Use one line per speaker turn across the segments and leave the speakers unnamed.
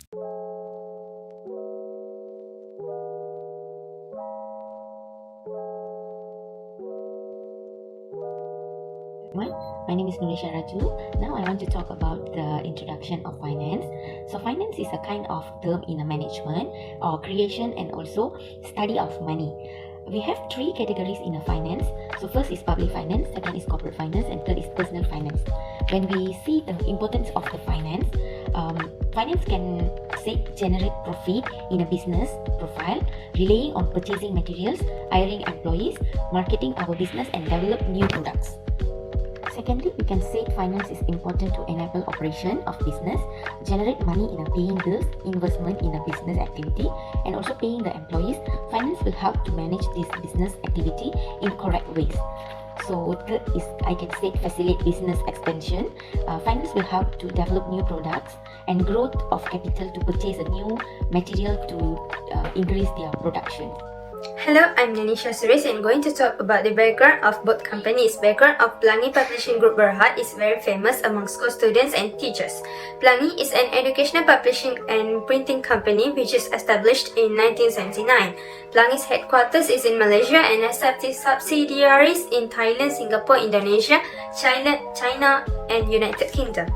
My name is Rajoo. Now I want to talk about the introduction of finance. So finance is a kind of term in a management or creation and also study of money. We have three categories in a finance. So first is public finance, second is corporate finance, and third is personal finance. When we see the importance of the finance, finance can generate profit in a business profile, relying on purchasing materials, hiring employees, marketing our business, and develop new products. Secondly, we can say finance is important to enable operation of business, generate money in a paying bills, investment in a business activity, and also paying the employees. Finance will help to manage this business activity in correct ways. So third is, I can say, facilitate business expansion. Finance will help to develop new products and growth of capital to purchase a new material to increase their production.
Hello, I'm Linisha and going to talk about the background of both companies. Background of Pelangi Publishing Group Berhad is very famous among school students and teachers. Pelangi is an educational publishing and printing company which is established in 1979. Pelangi's headquarters is in Malaysia and has subsidiaries in Thailand, Singapore, Indonesia, China and United Kingdom.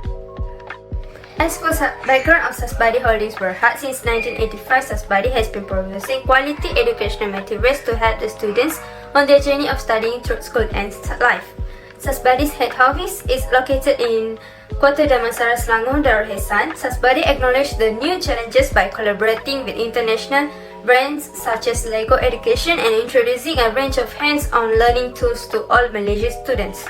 As for background of Sasbadi Holdings Berhad, since 1985, Sasbadi has been producing quality educational materials to help the students on their journey of studying through school and life. Sasbadi's head office is located in Kota Damansara, Selangor, Darul Ehsan. Sasbadi acknowledged the new challenges by collaborating with international brands such as Lego Education and introducing a range of hands-on learning tools to all Malaysian students.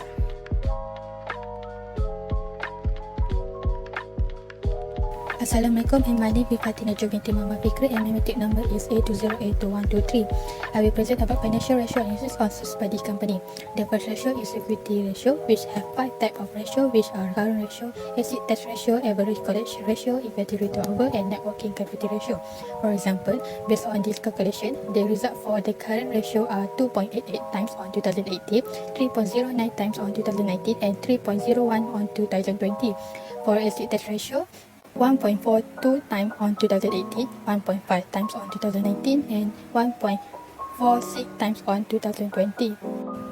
Assalamualaikum, my name is Fatin, Najwa Binti Mohamad Fikri, and my metric number is A208223. I will present about financial ratio analysis on Sasbadi company. The first ratio is equity ratio, which have 5 types of ratio, which are current ratio, asset test ratio, average collection ratio, inventory turnover, and net working capital ratio. For example, based on this calculation, the result for the current ratio are 2.88 times on 2018, 3.09 times on 2019, and 3.01 on 2020. For asset test ratio, 1.42 times on 2018, 1.5 times on 2019, and 1.46 times on 2020.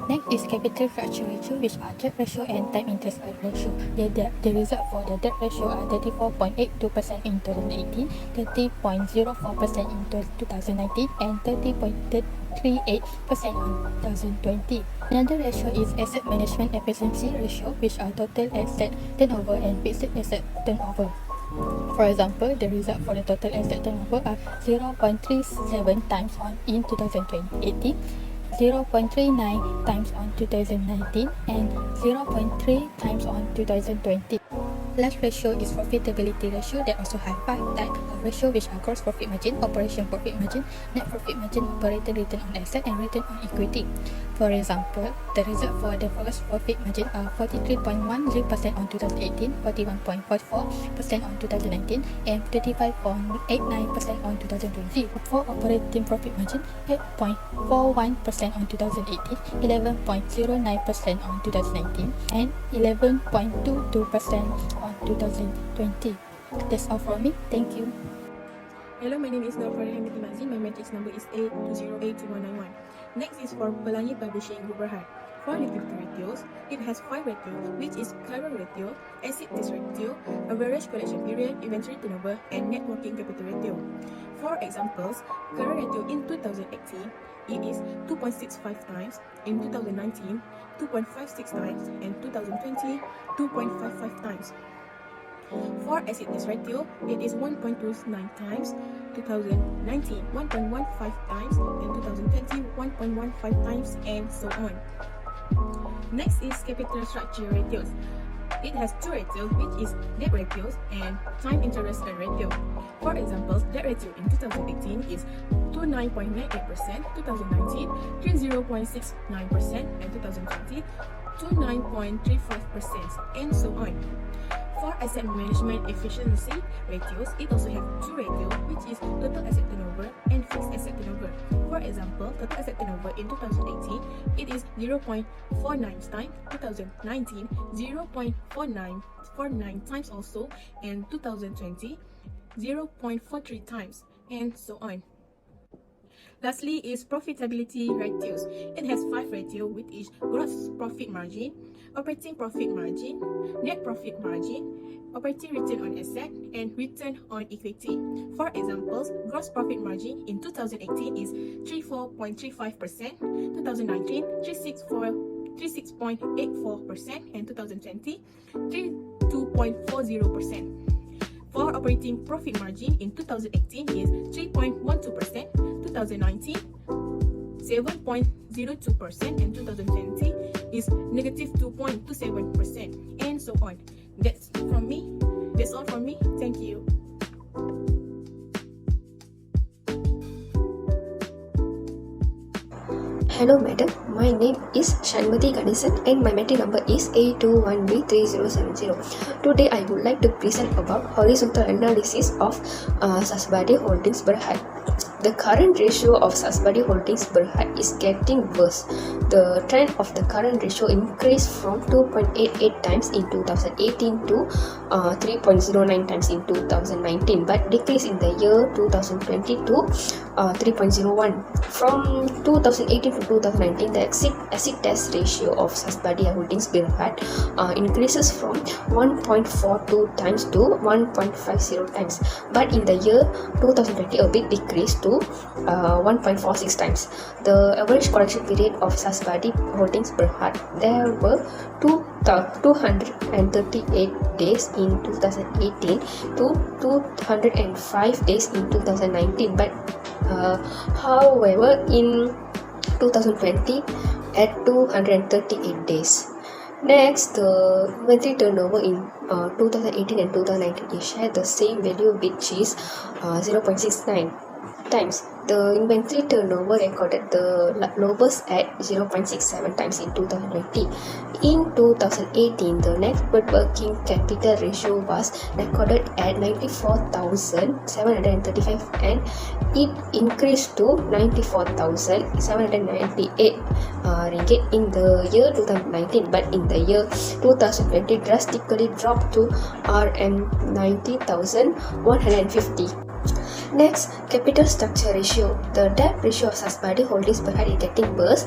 Next is capital structure ratio, which are debt ratio and time interest ratio. The result for the debt ratio are 34.82% in 2018, 30.04% in 2019, and 30.38% in 2020. Another ratio is asset management efficiency ratio, which are total asset turnover and fixed asset turnover. For example, the result for the total asset turnover are 0.37 times in 2018, 0.39 times on 2019, and 0.3 times on 2020. Last ratio is profitability ratio that also have 5 types of ratio, which are gross profit margin, operation profit margin, net profit margin, operating return on asset, and return on equity. For example, the result for the gross profit margin are 43.10% on 2018, 41.44% on 2019, and 35.89% on 2020. For operating profit margin, 8.41% on 2018, 11.09% on 2019, and 11.22% on 2020. That's all from me. Thank you.
Hello, my name is Farehan. Md Zin. My matrix number is A208191. Next is for Pelangi Publishing Group Berhad. For liquidity ratios, it has 5 ratios, which is current ratio, asset test ratio, average collection period, inventory turnover, and net working capital ratio. For examples, current ratio in 2018, it is 2.65 times, in 2019, 2.56 times, and 2020, 2.55 times. For asset test ratio, it is 1.29 times, 2019 1.15 times, and 2020 1.15 times, and so on. Next is capital structure ratios. It has 2 ratios, which is debt ratios and time interest ratio. For example, debt ratio in 2018 is 29.98%, 2019 30.69%, and 2020 29.35%, and so on. For asset management efficiency ratios, it also has 2 ratios, which is total asset turnover and fixed asset turnover. For example, total asset turnover in 2018, it is 0.49 times, 2019 0.49 times also, and 2020 0.43 times, and so on. Lastly is profitability ratios. It has 5 ratios, which is gross profit margin, operating profit margin, net profit margin, operating return on asset, and return on equity. For examples, gross profit margin in 2018 is 34.35%, 2019 36.84%, and 2020 32.40%. For operating profit margin in 2018 is 3.12%, 2019 7.02%, and 2020 is negative 2.27%, and so on. That's all from me. Thank you.
Hello madam, my name is Shanmathy Ganeson and my metric number is A21B3070. Today I would like to present about horizontal analysis of Sasbadi Holdings Berhad. The current ratio of Sasbadi Holdings Berhad is getting worse. The trend of the current ratio increased from 2.88 times in 2018 to 3.09 times in 2019, but decreased in the year 2020 to 3.01. From 2018 to 2019, the acid test ratio of Sasbadi Holdings Berhad increases from 1.42 times to 1.50 times, but in the year 2020 a bit decreased to 1.46 times. The average correction period of Sasbadi Holdings Berhad, there were 238 days in 2018 to 205 days in 2019, but however in 2020 at 238 days. Next, the inventory turnover in 2018 and 2019 is shared the same value, which is 0.69 times. The inventory turnover recorded the lowest at 0.67 times in 2020. In 2018, the net working capital ratio was recorded at 94,735 and it increased to 94,798 ringgit in the year 2019, but in the year 2020 drastically dropped to Rm 90,150. Next, capital structure ratio. The debt ratio of Sasbadi Holdings Berhad is getting worse,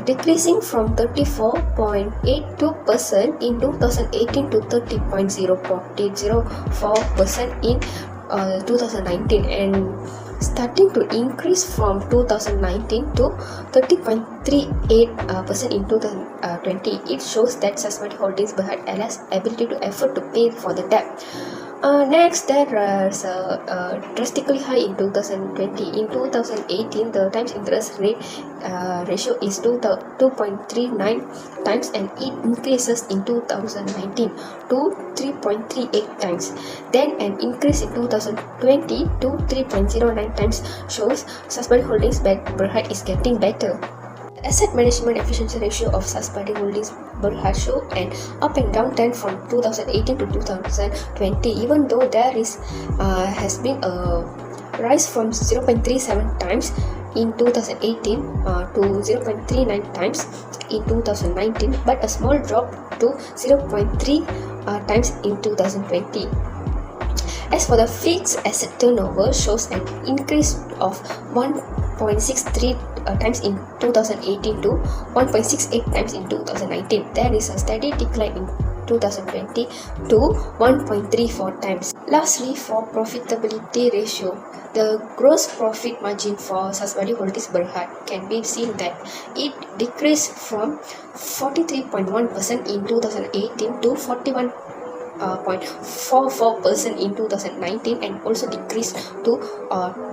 decreasing from 34.82% in 2018 to 30.04% in 2019, and starting to increase from 2019 to 30.38% in 2020. It shows that Sasbadi Holdings Berhad has ability to afford to pay for the debt. Next, there is drastically high in 2020. In 2018, the times interest rate ratio is 2.39 times, and it increases in 2019 to 3.38 times. Then an increase in 2020 to 3.09 times shows Sasbadi Holdings Berhad is getting better. Asset management efficiency ratio of Sasbadi Holdings Berhad show an up and down trend from 2018 to 2020, even though there has been a rise from 0.37 times in 2018 to 0.39 times in 2019, but a small drop to 0.3 times in 2020. As for the fixed asset turnover, shows an increase of 1.63 times in 2018 to 1.68 times in 2019. There is a steady decline in 2020 to 1.34 times. Lastly, for profitability ratio, the gross profit margin for Sasbadi Holdings Berhad can be seen that it decreased from 43.1% in 2018 to 41.44% in 2019, and also decreased to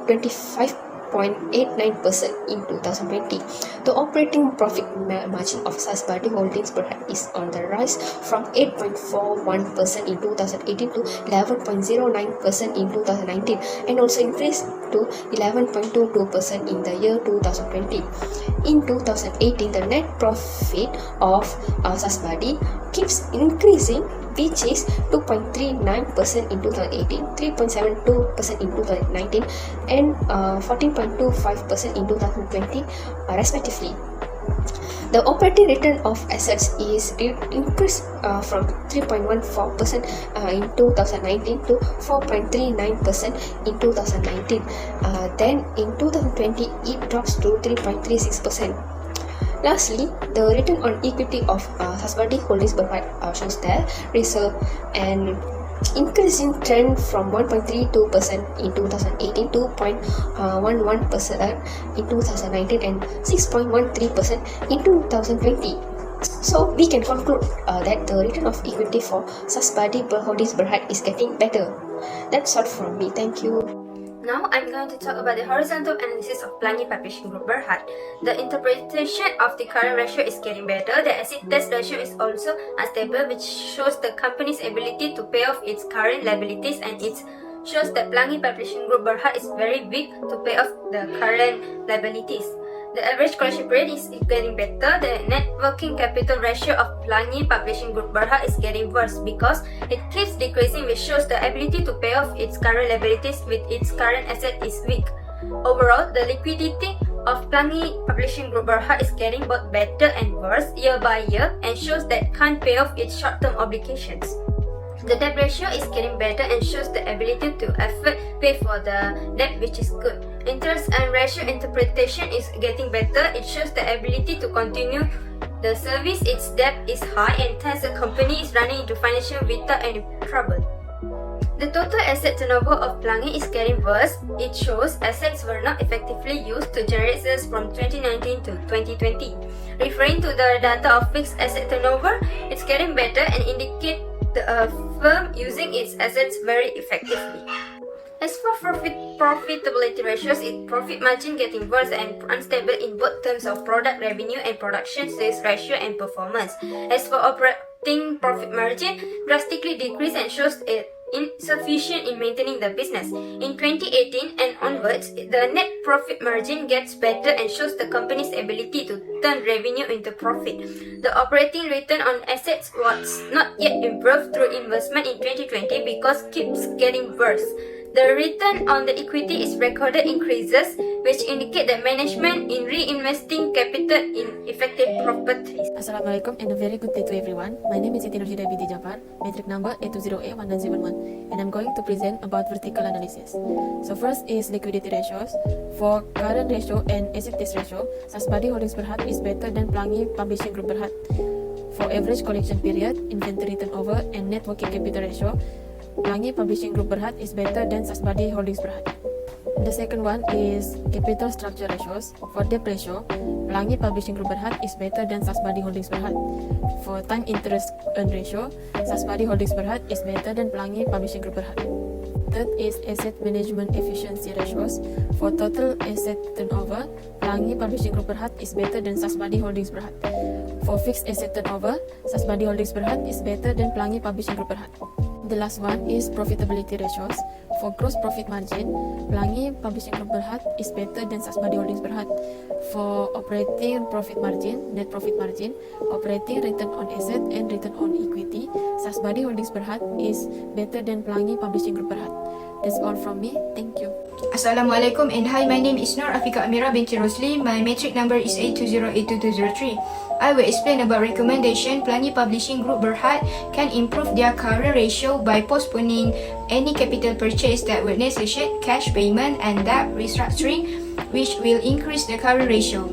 25.89% in 2020. The operating profit margin of Sasbadi Holdings Berhad is on the rise from 8.41% in 2018 to 11.09% in 2019, and also increased to 11.22% in the year 2020. In 2018, the net profit of Sasbadi keeps increasing, which is 2.39% in 2018, 3.72% in 2019, and 14.25% in 2020 respectively. The operating return of assets is increased from 3.14% in 2019 to 4.39% in 2019. Then in 2020, it drops to 3.36%. Lastly, the return on equity of Sasbadi Holdings Berhad shows that result an increasing trend from 1.32% in 2018 to 0.11% in 2019 and 6.13% in 2020. So we can conclude that the return of equity for Sasbadi Holdings Berhad is getting better. That's all from me. Thank you.
Now I'm going to talk about the horizontal analysis of Pelangi Publishing Group Berhad. The interpretation of the current ratio is getting better. The acid test ratio is also unstable, which shows the company's ability to pay off its current liabilities, and it shows that Pelangi Publishing Group Berhad is very weak to pay off the current liabilities. The average collection rate is getting better. The net working capital ratio of Pelangi Publishing Group Berhad is getting worse because it keeps decreasing, which shows the ability to pay off its current liabilities with its current asset is weak. Overall, the liquidity of Pelangi Publishing Group Berhad is getting both better and worse year by year and shows that can't pay off its short-term obligations. The debt ratio is getting better and shows the ability to pay for the debt, which is good. Interest and ratio interpretation is getting better. It shows the ability to continue the service. Its debt is high and hence the company is running into financial without any trouble. The total asset turnover of Pelangi is getting worse. It shows assets were not effectively used to generate sales from 2019 to 2020. Referring to the data of fixed asset turnover, it's getting better and indicate the firm using its assets very effectively. As for profitability ratios, its profit margin getting worse and unstable in both terms of product revenue and production sales ratio and performance. As for operating profit margin, drastically decreased and shows it insufficient in maintaining the business. In 2018 and onwards, the net profit margin gets better and shows the company's ability to turn revenue into profit. The operating return on assets was not yet improved through investment in 2020 because keeps getting worse. The return on the equity is recorded increases, which indicate that management in reinvesting capital in effective properties.
Assalamualaikum and a very good day to everyone. My name is Binti Japar, metric number A20A1911, and I'm going to present about vertical analysis. So first is liquidity ratios. For current ratio and asset test ratio, Sasbadi Holdings Berhad is better than Pelangi Publishing Group Berhad. For average collection period, inventory turnover, and net working capital ratio, Pelangi Publishing Group Berhad is better than Sasbadi Holdings Berhad. The second one is capital structure ratios. For debt ratio, Pelangi Publishing Group Berhad is better than Sasbadi Holdings Berhad. For time interest earn ratio, Sasbadi Holdings Berhad is better than Pelangi Publishing Group Berhad. Third is asset management efficiency ratios. For total asset turnover, Pelangi Publishing Group Berhad is better than Sasbadi Holdings Berhad. For fixed asset turnover, Sasbadi Holdings Berhad is better than Pelangi Publishing Group Berhad. The last one is profitability ratios. For gross profit margin, Pelangi Publishing Group Berhad is better than Sasbadi Holdings Berhad. For operating profit margin, net profit margin, operating return on asset and return on equity, Sasbadi Holdings Berhad is better than Pelangi Publishing Group Berhad. That's all from me. Thank you.
Assalamualaikum and hi, my name is Afiqah Amira Binti Roslee. My metric number is A20A2203. I will explain about recommendation. Pelangi Publishing Group Berhad can improve their current ratio by postponing any capital purchase that would necessitate cash payment and debt restructuring, which will increase the current ratio.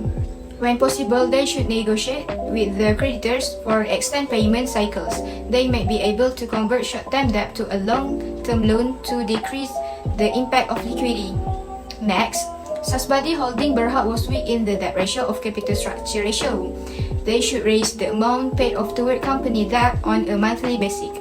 When possible, they should negotiate with the creditors for extend payment cycles. They may be able to convert short-term debt to a long-term loan to decrease the impact of liquidity. Next, Sasbadi Holding Berhad was weak in the debt ratio of capital structure ratio. They should raise the amount paid off toward company debt on a monthly basis.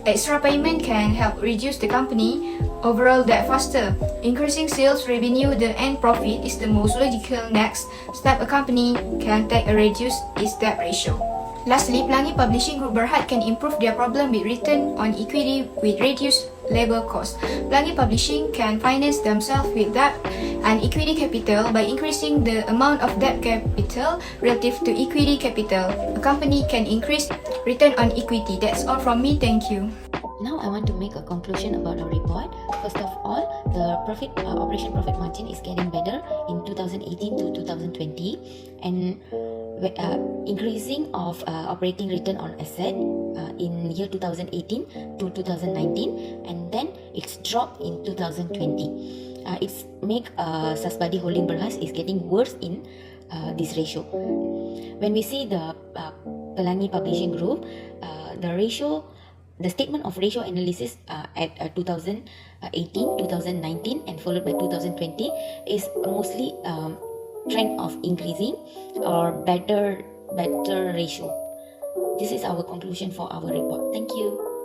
Extra payment can help reduce the company overall debt faster. Increasing sales revenue, the end profit is the most logical next step a company can take to reduce its debt ratio. Lastly, Pelangi Publishing Group Berhad can improve their problem with return on equity with reduced labor cost. Pelangi Publishing can finance themselves with debt and equity capital by increasing the amount of debt capital relative to equity capital. A company can increase return on equity. That's all from me. Thank you.
Now I want to make a conclusion about our report. First of all, the operation profit margin is getting better in 2018 to 2020, and increasing of operating return on asset in year 2018 to 2019, and then it's dropped in 2020. It's make Sasbadi Holding Berhad is getting worse in this ratio. When we see the Pelangi Publishing Group, the statement of ratio analysis at 2018, 2019, and followed by 2020 is mostly trend of increasing or better ratio. This is our conclusion for our report. Thank you.